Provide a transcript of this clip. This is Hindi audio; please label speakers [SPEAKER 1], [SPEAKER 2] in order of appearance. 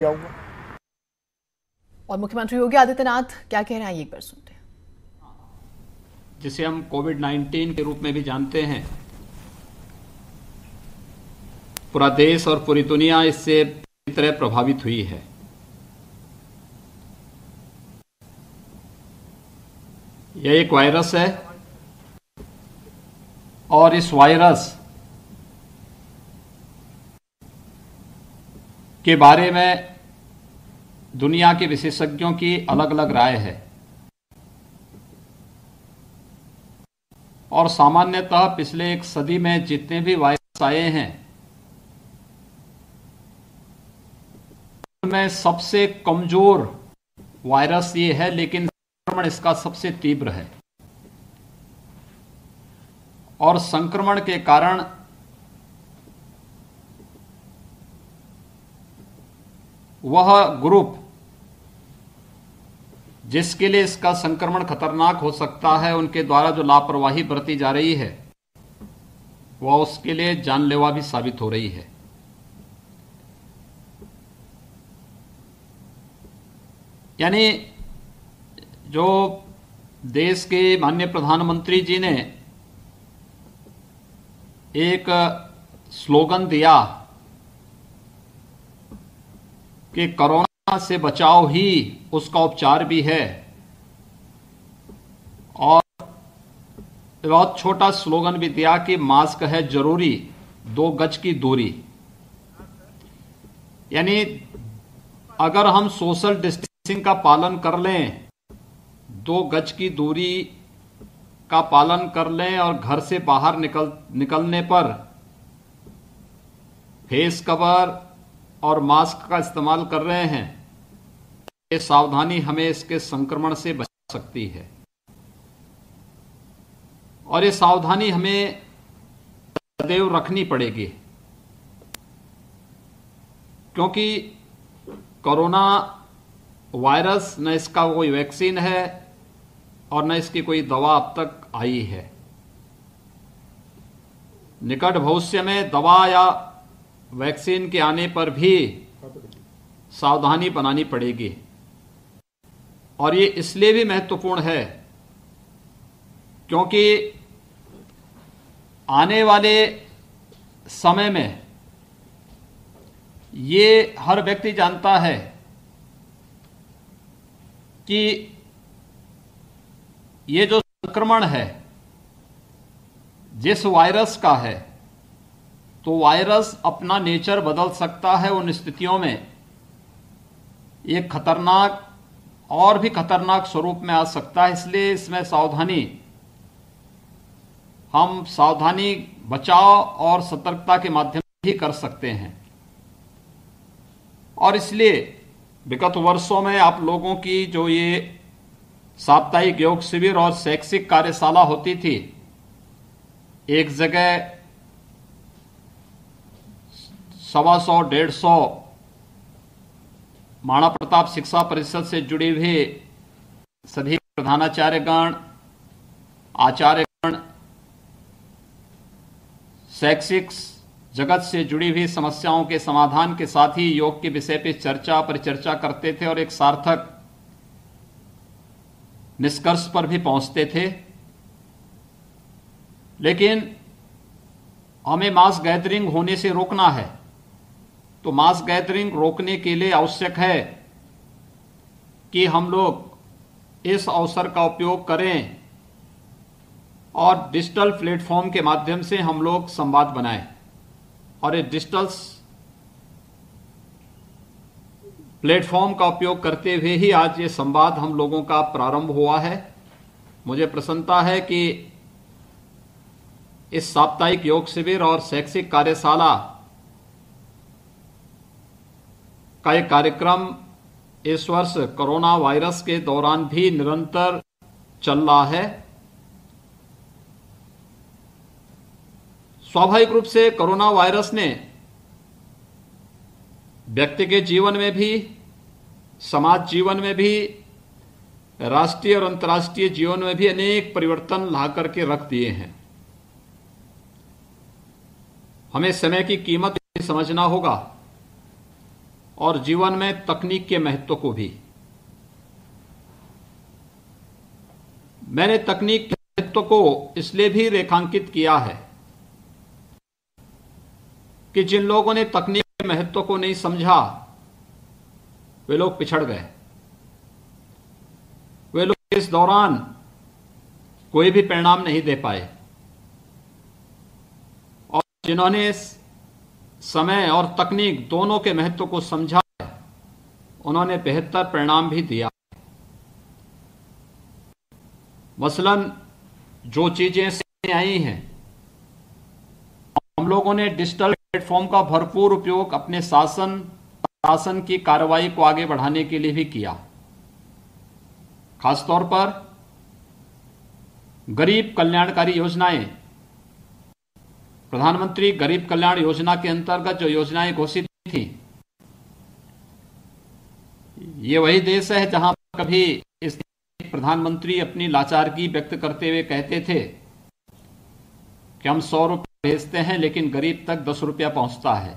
[SPEAKER 1] जाऊंगा।
[SPEAKER 2] और मुख्यमंत्री योगी आदित्यनाथ क्या कह रहे हैं, एक बार सुनते हैं।
[SPEAKER 3] जिसे हम कोविड-19 के रूप में भी जानते हैं, पूरा देश और पूरी दुनिया इससे पूरी तरह प्रभावित हुई है। यह एक वायरस है और इस वायरस के बारे में दुनिया के विशेषज्ञों की अलग अलग राय है और सामान्यतः पिछले एक सदी में जितने भी वायरस आए हैं उनमें सबसे कमजोर वायरस ये है, लेकिन संक्रमण इसका सबसे तीव्र है और संक्रमण के कारण वह ग्रुप जिसके लिए इसका संक्रमण खतरनाक हो सकता है, उनके द्वारा जो लापरवाही बरती जा रही है वह उसके लिए जानलेवा भी साबित हो रही है। यानी जो देश के माननीय प्रधानमंत्री जी ने एक स्लोगन दिया कि कोरोना से बचाव ही उसका उपचार भी है, और बहुत छोटा स्लोगन भी दिया कि मास्क है जरूरी, 2 गज की दूरी। यानी अगर हम सोशल डिस्टेंसिंग का पालन कर लें, 2 गज की दूरी का पालन कर लें और घर से बाहर निकलने पर फेस कवर और मास्क का इस्तेमाल कर रहे हैं, ये सावधानी हमें इसके संक्रमण से बचा सकती है। और ये सावधानी हमें सदैव रखनी पड़ेगी, क्योंकि कोरोना वायरस न इसका कोई वैक्सीन है और न इसकी कोई दवा अब तक आई है। निकट भविष्य में दवा या वैक्सीन के आने पर भी सावधानी बनानी पड़ेगी। और ये इसलिए भी महत्वपूर्ण है क्योंकि आने वाले समय में ये हर व्यक्ति जानता है कि ये जो संक्रमण है जिस वायरस का है, तो वायरस अपना नेचर बदल सकता है। उन स्थितियों में ये खतरनाक और भी खतरनाक स्वरूप में आ सकता है। इसलिए इसमें हम सावधानी बचाव और सतर्कता के माध्यम से ही कर सकते हैं। और इसलिए विगत वर्षों में आप लोगों की जो ये साप्ताहिक योग शिविर और शैक्षिक कार्यशाला होती थी, एक जगह 125-150 महाराणा प्रताप शिक्षा परिषद से जुड़ी हुई सभी प्रधानाचार्यगण, आचार्यगण, शैक्षिक जगत से जुड़ी हुई समस्याओं के समाधान के साथ ही योग के विषय पर परिचर्चा करते थे और एक सार्थक निष्कर्ष पर भी पहुंचते थे। लेकिन हमें मास गैदरिंग होने से रोकना है, तो मास गैदरिंग रोकने के लिए आवश्यक है कि हम लोग इस अवसर का उपयोग करें और डिजिटल प्लेटफॉर्म के माध्यम से हम लोग संवाद बनाएं। और इस डिजिटल प्लेटफॉर्म का उपयोग करते हुए ही आज ये संवाद हम लोगों का प्रारंभ हुआ है। मुझे प्रसन्नता है कि इस साप्ताहिक योग शिविर और शैक्षिक कार्यशाला का एक कार्यक्रम इस वर्ष कोरोना वायरस के दौरान भी निरंतर चल रहा है। स्वाभाविक रूप से कोरोना वायरस ने व्यक्ति के जीवन में भी, समाज जीवन में भी, राष्ट्रीय और अंतर्राष्ट्रीय जीवन में भी अनेक परिवर्तन ला करके रख दिए हैं। हमें समय की कीमत समझना होगा और जीवन में तकनीक के महत्व को भी। मैंने तकनीक के महत्व को इसलिए भी रेखांकित किया है कि जिन लोगों ने तकनीक के महत्व को नहीं समझा वे लोग पिछड़ गए। वे लोग इस दौरान कोई भी परिणाम नहीं दे पाए, और जिन्होंने समय और तकनीक दोनों के महत्व को समझा है उन्होंने बेहतर परिणाम भी दिया। मसलन जो चीजें सामने आई हैं, हम लोगों ने डिजिटल प्लेटफॉर्म का भरपूर उपयोग अपने शासन की कार्रवाई को आगे बढ़ाने के लिए भी किया। खासतौर पर गरीब कल्याणकारी योजनाएं, प्रधानमंत्री गरीब कल्याण योजना के अंतर्गत जो योजनाएं घोषित थी, ये वही देश है जहां कभी इस प्रधानमंत्री अपनी लाचारगी व्यक्त करते हुए कहते थे कि हम 100 रुपये भेजते हैं लेकिन गरीब तक 10 रुपया पहुंचता है।